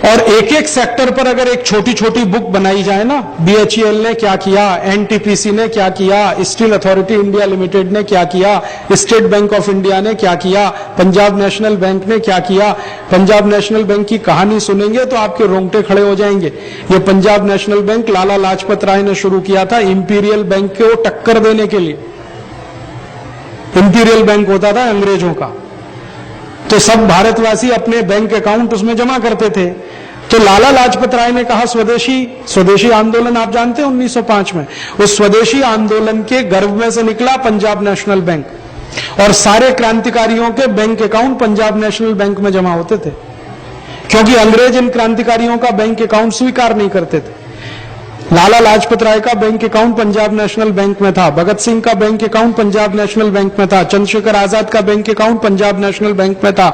और एक एक सेक्टर पर अगर एक छोटी छोटी बुक बनाई जाए ना, BHEL ने क्या किया, NTPC ने क्या किया, स्टील अथॉरिटी इंडिया लिमिटेड ने क्या किया, स्टेट बैंक ऑफ इंडिया ने क्या किया, पंजाब नेशनल बैंक ने क्या किया, पंजाब नेशनल बैंक की कहानी सुनेंगे तो आपके रोंगटे खड़े हो जाएंगे। ये पंजाब नेशनल बैंक लाला लाजपत राय ने शुरू किया था इंपीरियल बैंक को टक्कर देने के लिए। इंपीरियल बैंक होता था अंग्रेजों का, तो सब भारतवासी अपने बैंक अकाउंट उसमें जमा करते थे। तो लाला लाजपत राय ने कहा स्वदेशी आंदोलन आप जानते हैं 1905 में, उस स्वदेशी आंदोलन के गर्भ में से निकला पंजाब नेशनल बैंक, और सारे क्रांतिकारियों के bank account Punjab national bank में जमा होते थे, क्योंकि अंग्रेज इन क्रांतिकारियों का बैंक अकाउंट स्वीकार नहीं करते थे। लाला लाजपत राय का bank account Punjab national bank में था, भगत सिंह का bank account Punjab national bank में था, चंद्रशेखर आजाद का bank account Punjab national bank में था।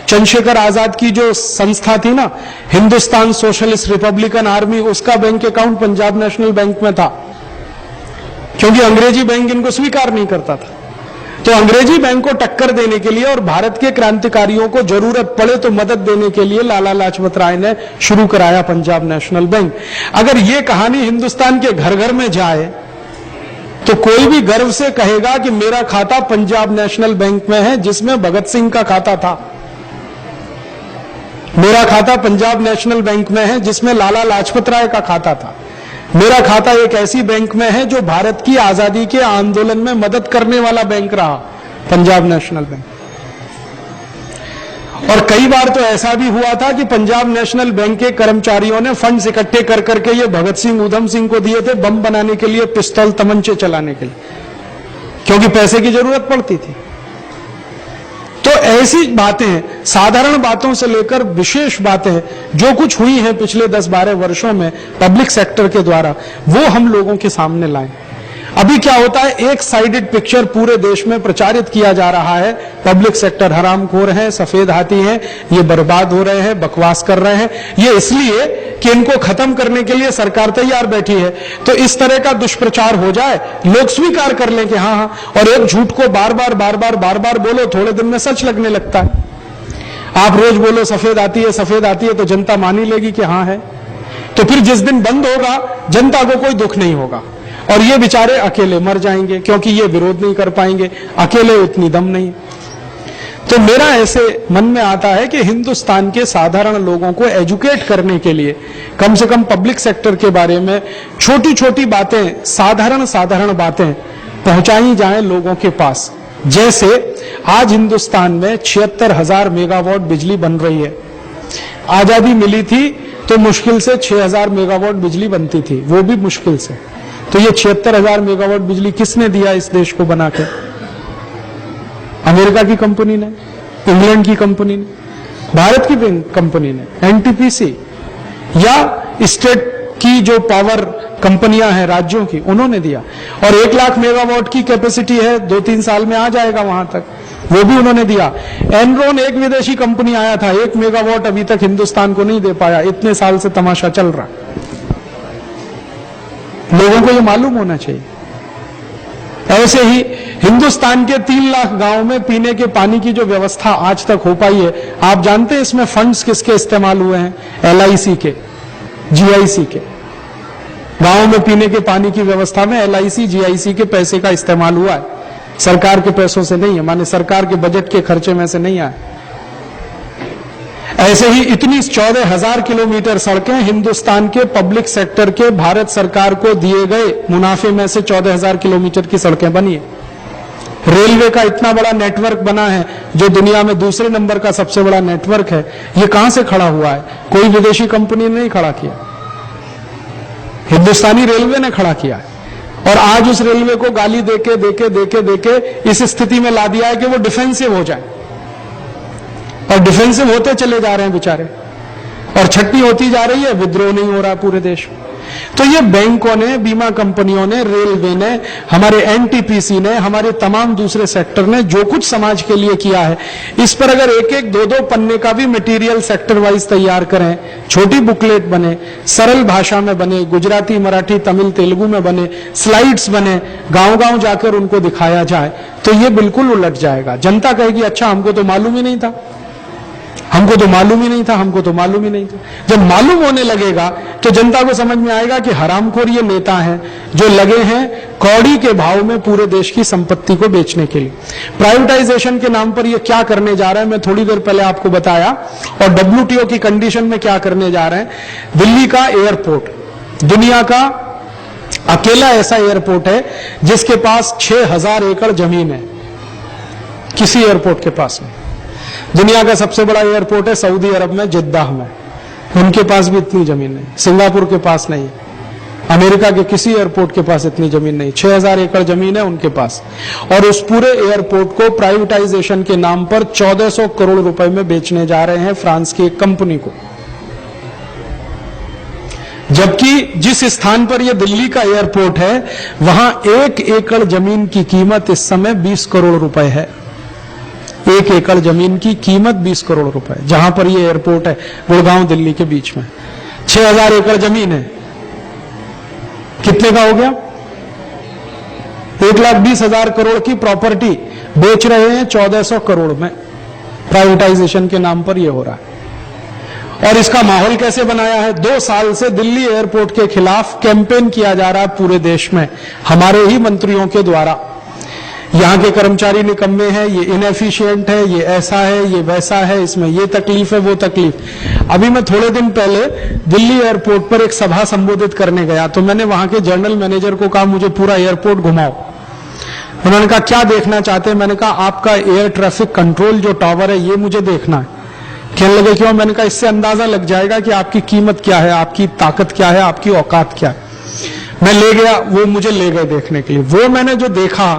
चंद्रशेखर आजाद की जो संस्था थी ना, हिंदुस्तान सोशलिस्ट रिपब्लिकन आर्मी, उसका bank account Punjab national bank में था, क्योंकि अंग्रेजी बैंक इनको स्वीकार नहीं करता था। तो अंग्रेजी बैंक को टक्कर देने के लिए और भारत के क्रांतिकारियों को जरूरत पड़े तो मदद देने के लिए लाला लाजपत राय ने शुरू कराया पंजाब नेशनल बैंक। अगर ये कहानी हिंदुस्तान के घर घर में जाए तो कोई भी गर्व से कहेगा कि मेरा खाता पंजाब नेशनल बैंक में है, जिसमें भगत सिंह का खाता था। मेरा खाता पंजाब नेशनल बैंक में है, जिसमें लाला लाजपत राय का खाता था। मेरा खाता एक ऐसी बैंक में है जो भारत की आजादी के आंदोलन में मदद करने वाला बैंक रहा, पंजाब नेशनल बैंक। और कई बार तो ऐसा भी हुआ था कि पंजाब नेशनल बैंक के कर्मचारियों ने फंड्स इकट्ठे कर करके ये भगत सिंह ऊधम सिंह को दिए थे बम बनाने के लिए, पिस्तौल तमंचे चलाने के लिए, क्योंकि पैसे की जरूरत पड़ती थी। तो ऐसी बातें, साधारण बातों से लेकर विशेष बातें जो कुछ हुई हैं पिछले 10-12 वर्षों में पब्लिक सेक्टर के द्वारा, वो हम लोगों के सामने लाएं। अभी क्या होता है, एक साइडेड पिक्चर पूरे देश में प्रचारित किया जा रहा है, पब्लिक सेक्टर हरामखोर है, सफेद हाथी है, ये बर्बाद हो रहे हैं, बकवास कर रहे हैं। ये इसलिए कि इनको खत्म करने के लिए सरकार तैयार बैठी है। तो इस तरह का दुष्प्रचार हो जाए, लोग स्वीकार कर लें कि हाँ, और एक झूठ को बार बार बोलो, थोड़े दिन में सच लगने लगता है। आप रोज बोलो सफेद आती है, तो जनता मान ही लेगी कि हाँ है। तो फिर जिस दिन बंद होगा, जनता को कोई दुख नहीं होगा, और ये बेचारे अकेले मर जाएंगे, क्योंकि ये विरोध नहीं कर पाएंगे, अकेले उतनी दम नहीं। तो मेरा ऐसे मन में आता है कि हिंदुस्तान के साधारण लोगों को एजुकेट करने के लिए कम से कम पब्लिक सेक्टर के बारे में छोटी छोटी बातें, साधारण बातें पहुंचाई जाएं लोगों के पास। जैसे आज हिंदुस्तान में 76,000 मेगावाट बिजली बन रही है। आजादी मिली थी तो मुश्किल से 6,000 मेगावाट बिजली बनती थी, वो भी मुश्किल से। तो ये 76,000 मेगावाट बिजली किसने दिया इस देश को बनाकर? अमेरिका की कंपनी ने, इंग्लैंड की कंपनी ने, भारत की कंपनी ने, NTPC या स्टेट की जो पावर कंपनियां हैं राज्यों की, उन्होंने दिया। और 1 लाख मेगावाट की कैपेसिटी है, 2-3 साल में आ जाएगा वहां तक, वो भी उन्होंने दिया। एनरॉन एक विदेशी कंपनी आया था, 1 मेगावाट अभी तक हिंदुस्तान को नहीं दे पाया। इतने साल से तमाशा चल रहा, लोगों को ये मालूम होना चाहिए। ऐसे ही हिंदुस्तान के 3 लाख गांव में पीने के पानी की जो व्यवस्था आज तक हो पाई है, आप जानते हैं इसमें फंड्स किसके इस्तेमाल हुए हैं? LIC के, GIC के। गांव में पीने के पानी की व्यवस्था में LIC, GIC के पैसे का इस्तेमाल हुआ है, सरकार के पैसों से नहीं है, माने सरकार के बजट के खर्चे में से नहीं आए। ऐसे ही इतनी 14,000 किलोमीटर सड़कें हिंदुस्तान के पब्लिक सेक्टर के भारत सरकार को दिए गए मुनाफे में से 14,000 किलोमीटर की सड़कें बनी है। रेलवे का इतना बड़ा नेटवर्क बना है जो दुनिया में दूसरे नंबर का सबसे बड़ा नेटवर्क है। ये कहां से खड़ा हुआ है? कोई विदेशी कंपनी ने नहीं खड़ा किया, हिंदुस्तानी रेलवे ने खड़ा किया है। और आज उस रेलवे को गाली देके इस स्थिति में ला दिया है कि वो डिफेंसिव हो जाए, और डिफेंसिव होते चले जा रहे हैं बेचारे, और छटनी होती जा रही है, विद्रोह नहीं हो रहा पूरे देश में। तो ये बैंकों ने, बीमा कंपनियों ने, रेलवे ने, हमारे NTPC ने, हमारे तमाम दूसरे सेक्टर ने जो कुछ समाज के लिए किया है, इस पर अगर 1-1, 2-2 पन्ने का भी मटेरियल सेक्टर वाइज तैयार करें, छोटी बुकलेट बने, सरल भाषा में बने, गुजराती, मराठी, तमिल, तेलुगु में बने, स्लाइड्स बने, गांव-गांव जाकर उनको दिखाया जाए, तो ये बिल्कुल उलट जाएगा। जनता कहेगी अच्छा हमको तो मालूम ही नहीं था, हमको तो मालूम ही नहीं था, हमको तो मालूम ही नहीं था। जब मालूम होने लगेगा तो जनता को समझ में आएगा कि हरामखोर ये नेता हैं जो लगे हैं कौड़ी के भाव में पूरे देश की संपत्ति को बेचने के लिए। प्राइवेटाइजेशन के नाम पर ये क्या करने जा रहा है, मैं थोड़ी देर पहले आपको बताया। और WTO की कंडीशन में क्या करने जा रहे हैं। दिल्ली का एयरपोर्ट दुनिया का अकेला ऐसा एयरपोर्ट है जिसके पास 6000 एकड़ जमीन है, किसी एयरपोर्ट के पास नहीं। दुनिया का सबसे बड़ा एयरपोर्ट है सऊदी अरब में, जिद्दाह में, उनके पास भी इतनी जमीन नहीं। सिंगापुर के पास नहीं, अमेरिका के किसी एयरपोर्ट के पास इतनी जमीन नहीं। 6000 एकड़ जमीन है उनके पास, और उस पूरे एयरपोर्ट को प्राइवेटाइजेशन के नाम पर 1400 करोड़ रुपए में बेचने जा रहे हैं फ्रांस की एक कंपनी को। जबकि जिस स्थान पर यह दिल्ली का एयरपोर्ट है वहां 1 एकड़ जमीन की कीमत इस समय 20 करोड़ रुपए है। 1 एकड़ जमीन की कीमत 20 करोड़ रुपए, जहां पर यह एयरपोर्ट है गुड़गांव दिल्ली के बीच में। 6000 एकड़ जमीन है, कितने का हो गया? 1,20,000 करोड़ की प्रॉपर्टी बेच रहे हैं 1400 करोड़ में। प्राइवेटाइजेशन के नाम पर यह हो रहा है। और इसका माहौल कैसे बनाया है? 2 साल से दिल्ली एयरपोर्ट के खिलाफ कैंपेन किया जा रहा है पूरे देश में, हमारे ही मंत्रियों के द्वारा। यहां के कर्मचारी निकम्मे हैं, ये इनएफिशिएंट है, ये ऐसा है, ये वैसा है, इसमें ये तकलीफ है, वो तकलीफ। अभी मैं थोड़े दिन पहले दिल्ली एयरपोर्ट पर एक सभा संबोधित करने गया तो मैंने वहां के जनरल मैनेजर को कहा मुझे पूरा एयरपोर्ट घुमाओ। उन्होंने कहा क्या देखना चाहते हैं? मैंने कहा आपका एयर ट्रैफिक कंट्रोल जो टावर है ये मुझे देखना है। कहने लगे क्यों? मैंने कहा इससे अंदाजा लग जाएगा कि आपकी कीमत क्या है, आपकी ताकत क्या है, आपकी औकात क्या है। मैं ले गया, वो मुझे ले गए देखने के लिए। वो मैंने जो देखा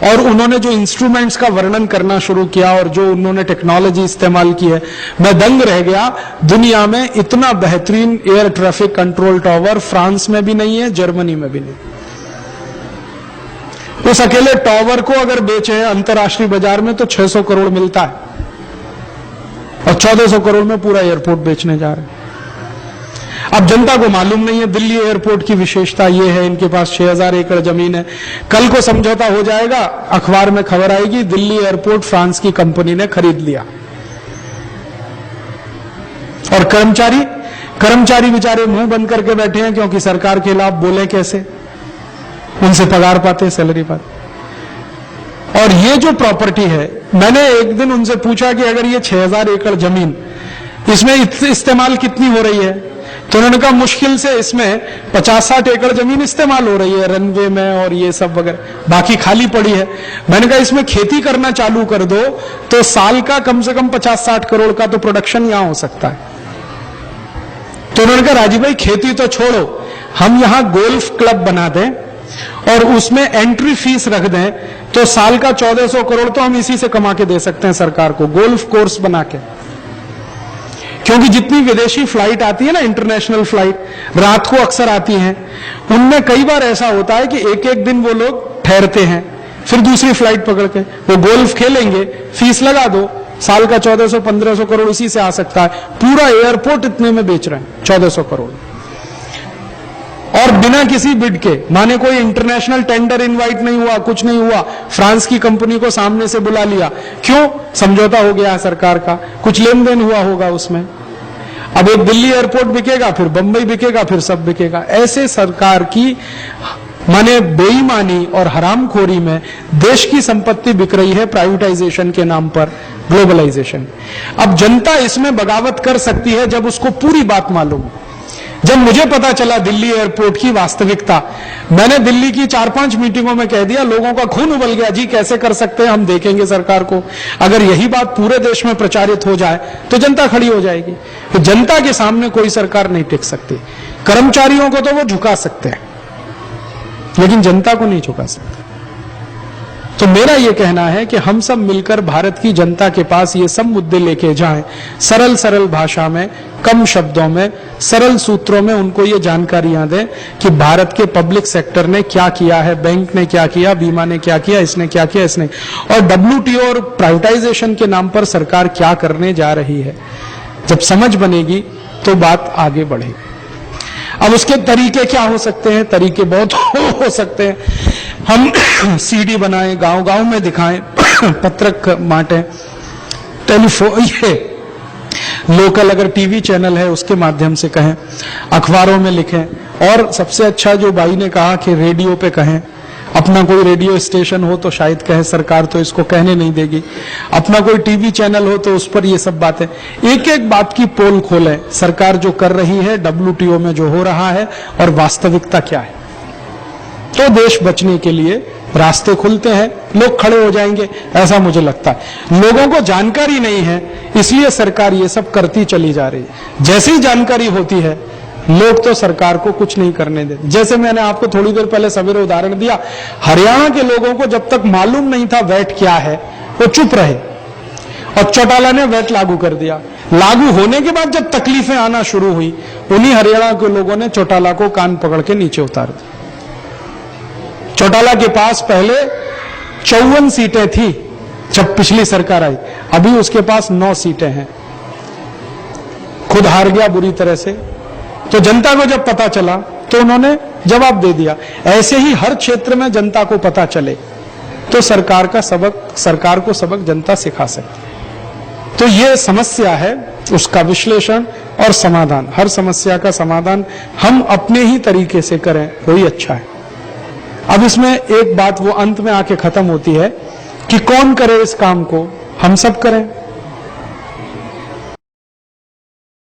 और उन्होंने जो इंस्ट्रूमेंट्स का वर्णन करना शुरू किया और जो उन्होंने टेक्नोलॉजी इस्तेमाल की है, मैं दंग रह गया। दुनिया में इतना बेहतरीन air traffic control tower France में भी नहीं है, जर्मनी में भी नहीं। उस अकेले टावर को अगर बेचे अंतर्राष्ट्रीय बाजार में तो 600 करोड़ मिलता है, और 1400 करोड़ में पूरा एयरपोर्ट बेचने जा रहे हैं। अब जनता को मालूम नहीं है। दिल्ली एयरपोर्ट की विशेषता यह है, इनके पास 6000 एकड़ जमीन है। कल को समझौता हो जाएगा, अखबार में खबर आएगी दिल्ली एयरपोर्ट फ्रांस की कंपनी ने खरीद लिया। और कर्मचारी बेचारे मुंह बंद करके बैठे हैं, क्योंकि सरकार के खिलाफ बोले कैसे, उनसे पगार पाते, सैलरी पाते। और ये जो प्रॉपर्टी है, मैंने एक दिन उनसे पूछा कि अगर ये 6000 एकड़ जमीन, इसमें इस्तेमाल कितनी हो रही है? तो उन्होंने कहा मुश्किल से इसमें 50-60 एकड़ जमीन इस्तेमाल हो रही है रनवे में और ये सब वगैरह, बाकी खाली पड़ी है। मैंने कहा इसमें खेती करना चालू कर दो तो साल का कम से कम 50-60 करोड़ का तो प्रोडक्शन यहां हो सकता है। तो उन्होंने कहा राजीव भाई खेती तो छोड़ो, हम यहां गोल्फ क्लब बना दें और उसमें एंट्री फीस रख दें तो साल का 1400 करोड़ तो हम इसी से कमा के दे सकते हैं सरकार को, गोल्फ कोर्स बना के। क्योंकि जितनी विदेशी फ्लाइट आती है ना, इंटरनेशनल फ्लाइट रात को अक्सर आती हैं, उनमें कई बार ऐसा होता है कि एक एक दिन वो लोग ठहरते हैं, फिर दूसरी फ्लाइट पकड़ के वो गोल्फ खेलेंगे, फीस लगा दो, साल का 1400-1500 करोड़ इसी से आ सकता है। पूरा एयरपोर्ट इतने में बेच रहे हैं, 1400 करोड़, और बिना किसी बिड के। माने कोई इंटरनेशनल टेंडर इनवाइट नहीं हुआ, कुछ नहीं हुआ, फ्रांस की कंपनी को सामने से बुला लिया। क्यों? समझौता हो गया सरकार का, कुछ लेन देन हुआ होगा उसमें। अब एक दिल्ली एयरपोर्ट बिकेगा, फिर बंबई बिकेगा, फिर सब बिकेगा। ऐसे सरकार की माने बेईमानी और हरामखोरी में देश की संपत्ति बिक रही है प्राइवेटाइजेशन के नाम पर, ग्लोबलाइजेशन। अब जनता इसमें बगावत कर सकती है जब उसको पूरी बात मालूम हो। जब मुझे पता चला दिल्ली एयरपोर्ट की वास्तविकता, मैंने दिल्ली की 4-5 मीटिंगों में कह दिया, लोगों का खून उबल गया जी, कैसे कर सकते हैं, हम देखेंगे सरकार को। अगर यही बात पूरे देश में प्रचारित हो जाए तो जनता खड़ी हो जाएगी। तो जनता के सामने कोई सरकार नहीं टिक सकती। कर्मचारियों को तो वो झुका सकते हैं, लेकिन जनता को नहीं झुका सकते। तो मेरा यह कहना है कि हम सब मिलकर भारत की जनता के पास ये सब मुद्दे लेके जाएं, सरल सरल भाषा में, कम शब्दों में, सरल सूत्रों में उनको ये जानकारियां दें कि भारत के पब्लिक सेक्टर ने क्या किया है, बैंक ने क्या किया, बीमा ने क्या किया, इसने क्या किया, इसने, और WTO और प्राइवेटाइजेशन के नाम पर सरकार क्या करने जा रही है। जब समझ बनेगी तो बात आगे बढ़ेगी। अब उसके तरीके क्या हो सकते हैं? तरीके बहुत हो सकते हैं। हम CD बनाएं, गांव गांव में दिखाएं, पत्रक बांटें, टेलीफोन, ये लोकल अगर टीवी चैनल है उसके माध्यम से कहें, अखबारों में लिखें, और सबसे अच्छा जो भाई ने कहा कि रेडियो पे कहें। अपना कोई रेडियो स्टेशन हो तो शायद कहे, सरकार तो इसको कहने नहीं देगी। अपना कोई टीवी चैनल हो तो उस पर ये सब बातें, एक एक बात की पोल खोलें, सरकार जो कर रही है, WTO में जो हो रहा है और वास्तविकता क्या है, तो देश बचने के लिए रास्ते खुलते हैं, लोग खड़े हो जाएंगे, ऐसा मुझे लगता है। लोगों को जानकारी नहीं है, इसलिए सरकार ये सब करती चली जा रही है। जैसे ही जानकारी होती है, लोग तो सरकार को कुछ नहीं करने देते। जैसे मैंने आपको थोड़ी देर पहले सवेरे उदाहरण दिया, हरियाणा के लोगों को जब तक मालूम नहीं था वैट क्या है, वो चुप रहे, और चौटाला ने वैट लागू कर दिया। लागू होने के बाद जब तकलीफें आना शुरू हुई, उन्हीं हरियाणा के लोगों ने चौटाला को कान पकड़ के नीचे उतार दिया। चौटाला के पास पहले 54 सीटें थी जब पिछली सरकार आई, अभी उसके पास 9 सीटें हैं। खुद हार गया बुरी तरह से। तो जनता को जब पता चला तो उन्होंने जवाब दे दिया। ऐसे ही हर क्षेत्र में जनता को पता चले तो सरकार को सबक जनता सिखा सकती है। तो ये समस्या है, उसका विश्लेषण और समाधान, हर समस्या का समाधान हम अपने ही तरीके से करें, वही अच्छा है। अब इसमें एक बात वो अंत में आके खत्म होती है कि कौन करे इस काम को, हम सब करें।